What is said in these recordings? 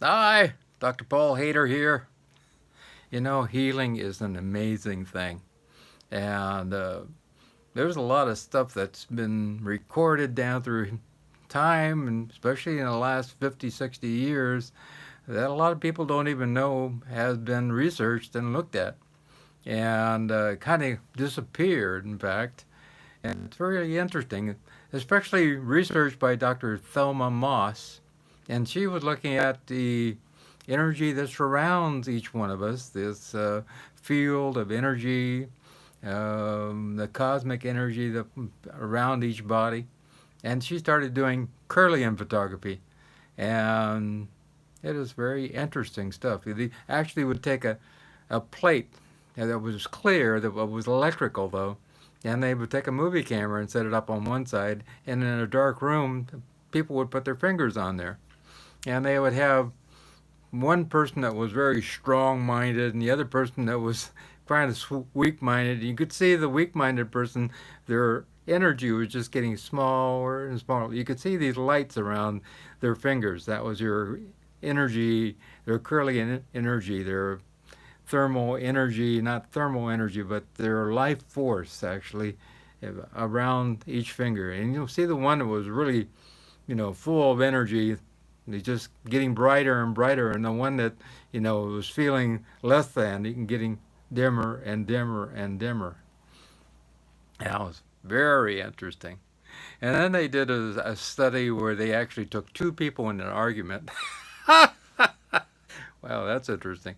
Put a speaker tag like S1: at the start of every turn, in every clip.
S1: Hi, Dr. Paul Haider here. You know, healing is an amazing thing. And there's a lot of stuff that's been recorded down through time, and especially in the last 50, 60 years, that a lot of people don't even know has been researched and looked at. And kind of disappeared, in fact. And it's very interesting, especially research by Dr. Thelma Moss. And she was looking at the energy that surrounds each one of us, this field of energy, the cosmic energy that around each body. And she started doing Kirlian photography. And it is very interesting stuff. They actually would take a plate that was clear, that was electrical though, and they would take a movie camera and set it up on one side, and in a dark room, people would put their fingers on there. And they would have one person that was very strong minded and the other person that was kind of weak minded. You could see the weak minded person, their energy was just getting smaller and smaller. You could see these lights around their fingers. That was your energy, their curly energy, their thermal energy, not thermal energy, but their life force actually around each finger. And you'll see the one that was really, full of energy. He's just getting brighter and brighter, and the one that was feeling less than, he can getting dimmer and dimmer and dimmer. That was very interesting. And then they did a study where they actually took two people in an argument. Wow, that's interesting.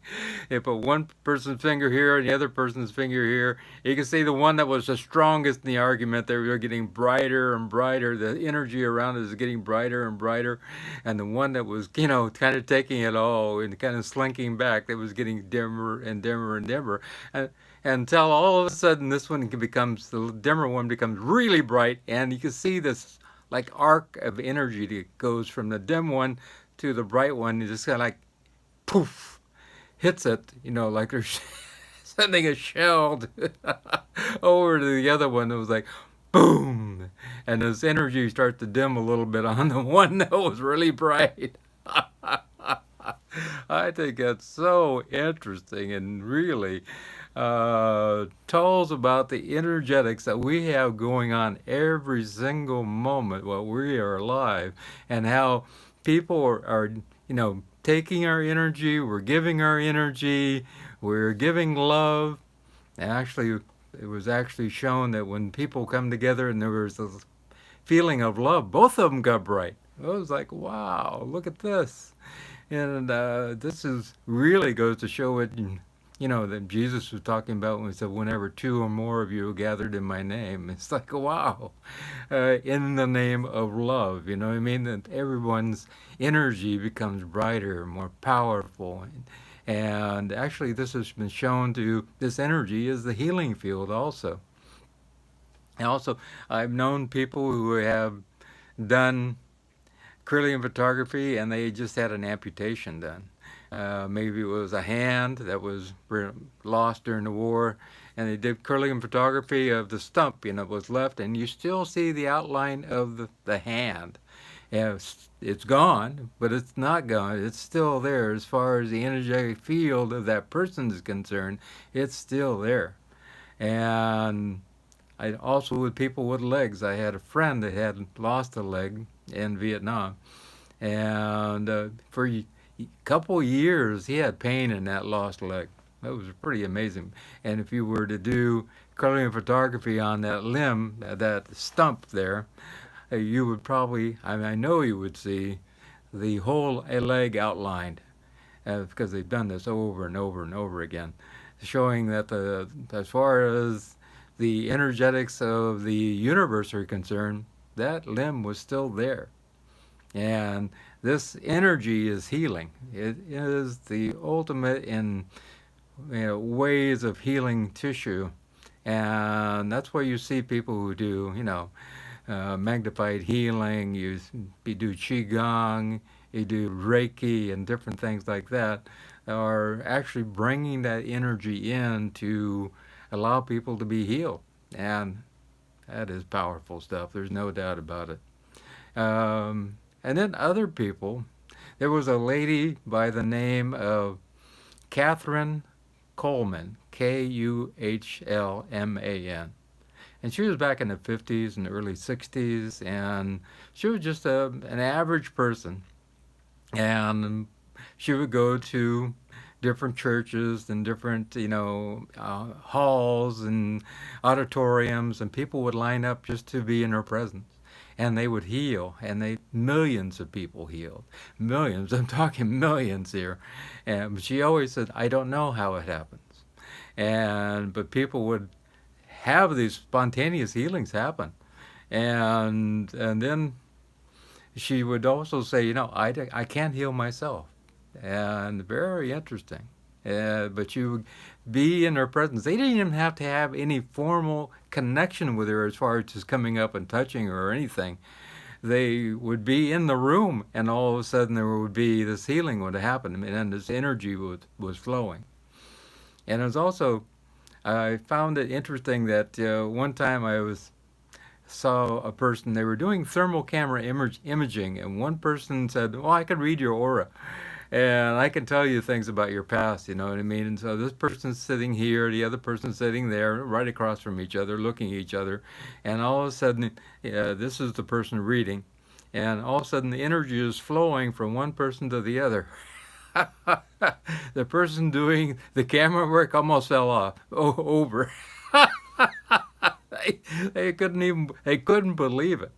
S1: They put one person's finger here and the other person's finger here. You can see the one that was the strongest in the argument, they were getting brighter and brighter. The energy around it is getting brighter and brighter. And the one that was, kind of taking it all and kind of slinking back, that was getting dimmer and dimmer and dimmer. And, until all of a sudden this one becomes, the dimmer one becomes really bright. And you can see this like arc of energy that goes from the dim one to the bright one. It's just kind of like poof, hits it, like they're sending a shell over to the other one. It was like boom, and this energy starts to dim a little bit on the one that was really bright. I think that's so interesting and really tells about the energetics that we have going on every single moment while we are alive, and how people are taking our energy, we're giving our energy, we're giving love. Actually, it was actually shown that when people come together and there was a feeling of love, both of them got bright. It was like, wow, look at this. And this is really goes to show it, that Jesus was talking about when he said, whenever two or more of you are gathered in my name. It's like, wow, in the name of love, you know what I mean? That everyone's energy becomes brighter, more powerful. And actually, this has been shown to, this energy is the healing field also. And also, I've known people who have done Kirlian photography and they just had an amputation done. Maybe it was a hand that was lost during the war, and they did Kirlian photography of the stump, was left, and you still see the outline of the hand. And it's gone, but it's not gone. It's still there as far as the energetic field of that person is concerned. It's still there. And I also, with people with legs, I had a friend that had lost a leg in Vietnam, and for a couple years he had pain in that lost leg. That was pretty amazing. And if you were to do Kirlian photography on that limb, that stump there, you would probably, I know you would see the whole leg outlined, because they've done this over and over and over again, showing that as far as the energetics of the universe are concerned, that limb was still there. And this energy is healing. It is the ultimate in ways of healing tissue. And that's why you see people who do, magnified healing, you do Qigong, you do Reiki, and different things like that, are actually bringing that energy in to allow people to be healed. And that is powerful stuff. There's no doubt about it. And then other people, There was a lady by the name of Catherine Coleman, Kuhlman. And she was back in the 50s and early 60s, and she was just an average person. And she would go to different churches and different, halls and auditoriums, and people would line up just to be in her presence. And they would heal, and millions of people healed. Millions, I'm talking millions here. And she always said, I don't know how it happens. But people would have these spontaneous healings happen. And then she would also say, I can't heal myself. And very interesting. But you would be in her presence. They didn't even have to have any formal connection with her as far as just coming up and touching her or anything. They would be in the room, and all of a sudden there would be this healing would happen, and this energy was flowing. And it was also, I found it interesting that one time saw a person, they were doing thermal camera imaging, and one person said, well, I can read your aura. And I can tell you things about your past, you know what I mean? And so this person's sitting here, the other person's sitting there, right across from each other, looking at each other. And all of a sudden, this is the person reading. And all of a sudden, the energy is flowing from one person to the other. The person doing the camera work almost fell off over. They couldn't believe it,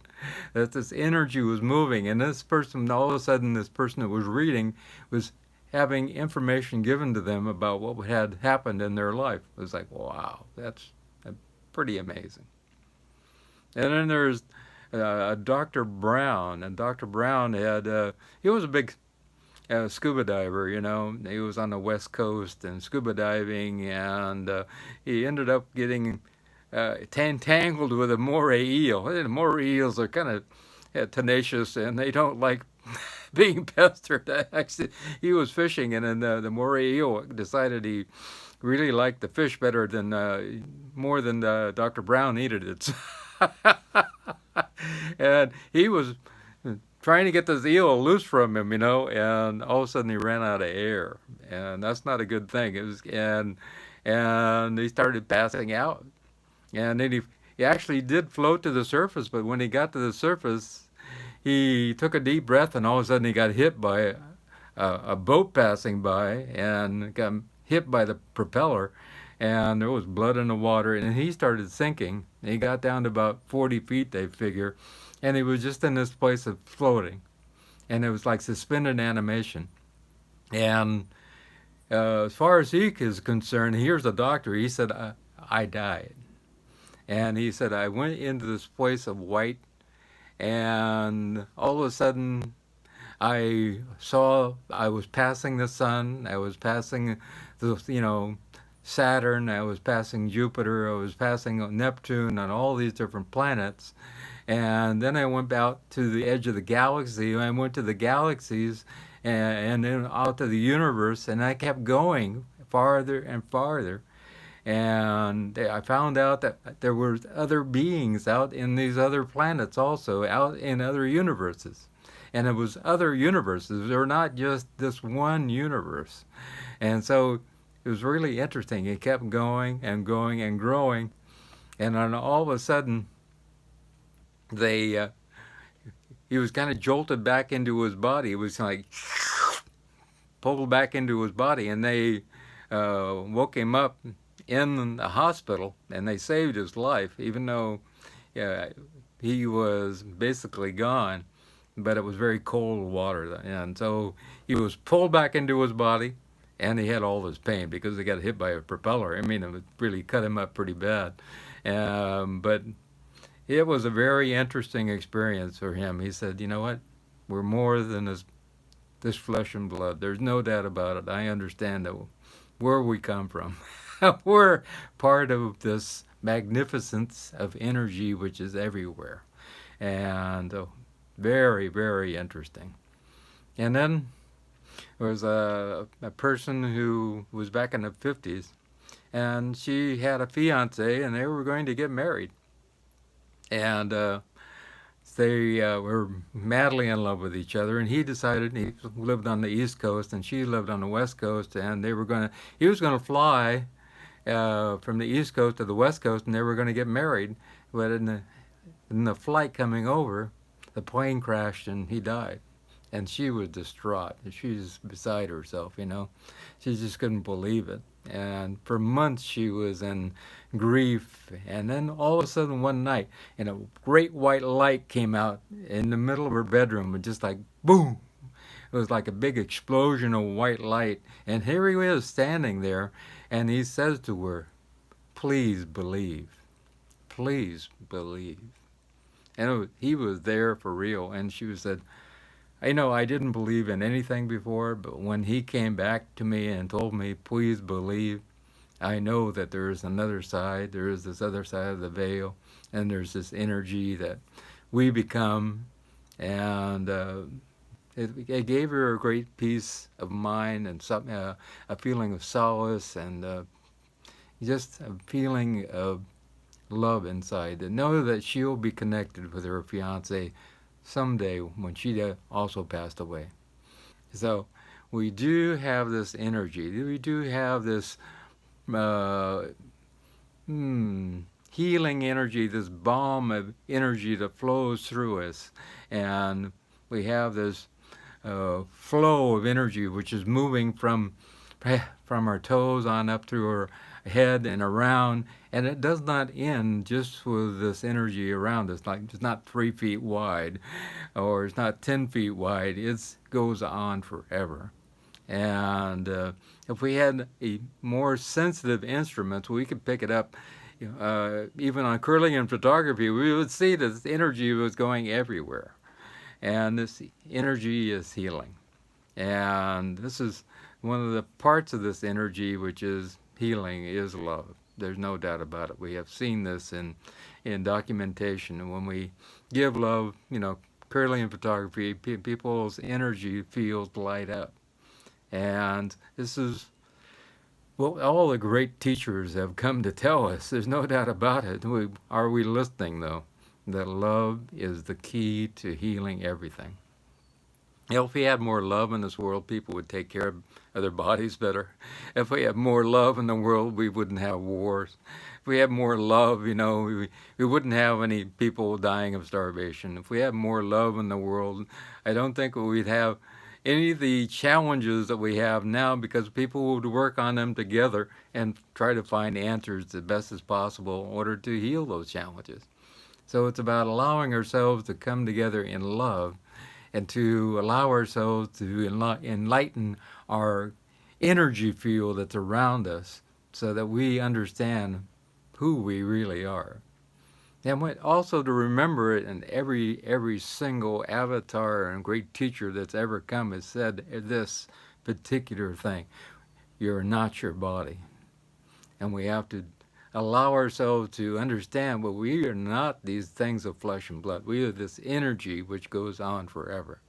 S1: that this energy was moving, and this person, all of a sudden, this person that was reading was having information given to them about what had happened in their life. It was like, wow, that's pretty amazing. And then there's Dr. Brown, and Dr. Brown he was a big scuba diver, He was on the West Coast and scuba diving, and he ended up getting tangled with a moray eel. The moray eels are kind of tenacious, and they don't like being pestered. Actually, he was fishing, and then the moray eel decided he really liked the fish better than more than Dr. Brown needed it. And he was trying to get this eel loose from him, and all of a sudden he ran out of air, and that's not a good thing. And he started passing out. And then he actually did float to the surface, but when he got to the surface, he took a deep breath, and all of a sudden he got hit by a boat passing by and got hit by the propeller, and there was blood in the water, and he started sinking. He got down to about 40 feet, they figure, and he was just in this place of floating, and it was like suspended animation. And as far as he is concerned, here's a doctor. He said, I died. And he said, I went into this place of white, and all of a sudden I was passing the sun, I was passing Saturn, I was passing Jupiter, I was passing Neptune, and all these different planets. And then I went out to the edge of the galaxy, and I went to the galaxies and then out to the universe, and I kept going farther and farther. And I found out that there were other beings out in these other planets also, out in other universes. And it was other universes. They were not just this one universe. And so it was really interesting. It kept going and going and growing. And then all of a sudden, he was kind of jolted back into his body. It was like pulled back into his body. And they woke him up in the hospital, and they saved his life, even though he was basically gone, but it was very cold water. And so he was pulled back into his body, and he had all this pain because he got hit by a propeller. I mean, it really cut him up pretty bad. But it was a very interesting experience for him. He said, you know what? We're more than this flesh and blood. There's no doubt about it. I understand where we come from. We're part of this magnificence of energy which is everywhere. And very, very interesting. And then there was a person who was back in the 50s, and she had a fiance, and they were going to get married. And they were madly in love with each other, and he decided he lived on the East Coast and she lived on the West Coast, and he was gonna fly from the East Coast to the West Coast, and they were gonna get married. But in the flight coming over, the plane crashed and he died. And she was distraught. She was beside herself, you know. She just couldn't believe it. And for months she was in grief. And then all of a sudden one night, and a great white light came out in the middle of her bedroom, and just like boom. It was like a big explosion of white light. And here he is standing there, and he says to her, "Please believe. Please believe." And he was there for real. And she said, I didn't believe in anything before, but when he came back to me and told me, "Please believe," I know that there is another side. There is this other side of the veil, and there's this energy that we become. And it gave her a great peace of mind and a feeling of solace, and just a feeling of love inside. To know that she'll be connected with her fiance someday when she also passed away. So we do have this energy. We do have this uh, healing energy, this balm of energy that flows through us. And we have this flow of energy which is moving from our toes on up through our head and around, and it does not end just with this energy around us. Like, it's not 3 feet wide, or it's not 10 feet wide. It goes on forever. And if we had a more sensitive instrument, we could pick it up. Even on Kirlian photography, we would see this energy was going everywhere, and this energy is healing. And this is one of the parts of this energy which is healing, is love. There's no doubt about it. We have seen this in documentation. And when we give love, Kirlian photography, people's energy fields light up. And this is what all the great teachers have come to tell us. There's no doubt about it. Are we listening, though? That love is the key to healing everything. If we had more love in this world, people would take care of their bodies better. If we had more love in the world, we wouldn't have wars. If we had more love, we wouldn't have any people dying of starvation. If we had more love in the world, I don't think we'd have any of the challenges that we have now, because people would work on them together and try to find answers the best as possible in order to heal those challenges. So it's about allowing ourselves to come together in love, and to allow ourselves to enlighten our energy field that's around us, so that we understand who we really are. And also to remember it, and every single avatar and great teacher that's ever come has said this particular thing: you're not your body. And we have to allow ourselves to understand, well, we are not these things of flesh and blood. We are this energy which goes on forever.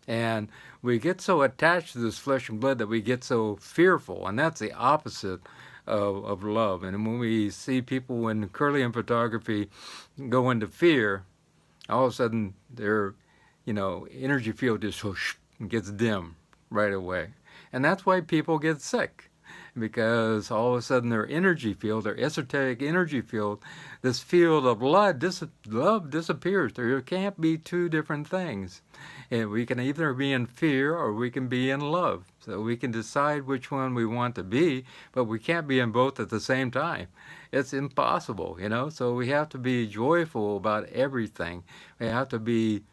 S1: And we get so attached to this flesh and blood that we get so fearful, and that's the opposite of love. And when we see people in Kirlian photography go into fear, all of a sudden their energy field just whoosh, gets dim right away. And that's why people get sick, because all of a sudden their energy field, their esoteric energy field, this field of love disappears. There can't be two different things. And we can either be in fear or we can be in love. So we can decide which one we want to be, but we can't be in both at the same time. It's impossible, So we have to be joyful about everything. We have to be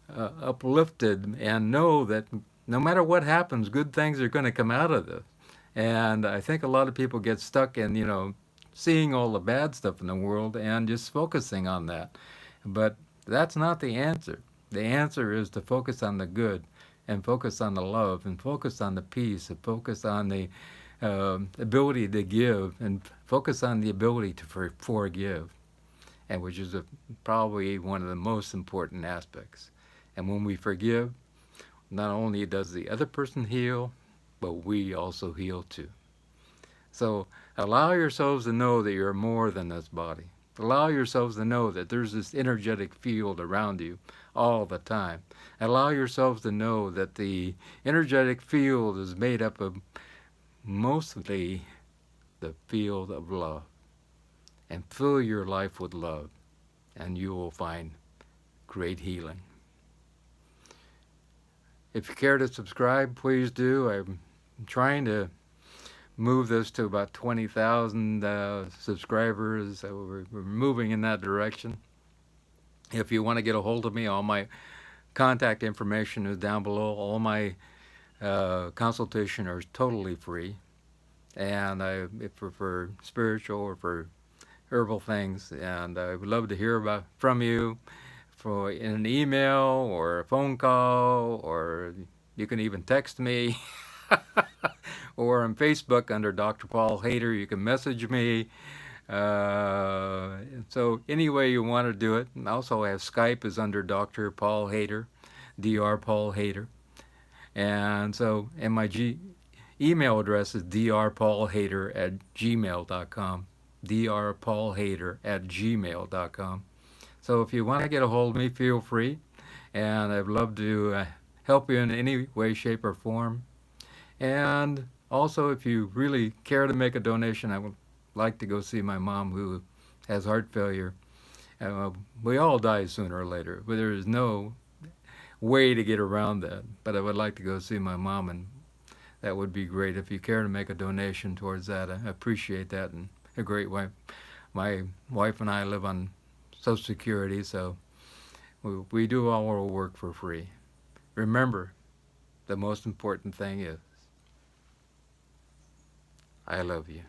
S1: uplifted and know that no matter what happens, good things are going to come out of this. And I think a lot of people get stuck in, seeing all the bad stuff in the world and just focusing on that. But that's not the answer. The answer is to focus on the good, and focus on the love, and focus on the peace, and focus on the ability to give, and focus on the ability to forgive, and which is probably one of the most important aspects. And when we forgive, not only does the other person heal, but we also heal too. So allow yourselves to know that you're more than this body. Allow yourselves to know that there's this energetic field around you all the time. Allow yourselves to know that the energetic field is made up of mostly the field of love. And fill your life with love, and you will find great healing. If you care to subscribe, please do. I'm trying to move this to about 20,000 subscribers. So we're moving in that direction. If you want to get a hold of me, all my contact information is down below. All my consultation are totally free. And if for spiritual or for herbal things, and I would love to hear from you in an email or a phone call, or you can even text me. Or on Facebook under Dr. Paul Haider, you can message me. So any way you want to do it. And also I have Skype is under Dr. Paul Haider, drpaulhaider. And so, and my email address is drpaulhaider@gmail.com. drpaulhaider@gmail.com. So if you want to get a hold of me, feel free. And I'd love to help you in any way, shape, or form. And also, if you really care to make a donation, I would like to go see my mom who has heart failure. We all die sooner or later, but there is no way to get around that. But I would like to go see my mom, and that would be great. If you care to make a donation towards that, I appreciate that in a great way. My wife and I live on Social Security, so we do all our work for free. Remember, the most important thing is, I love you.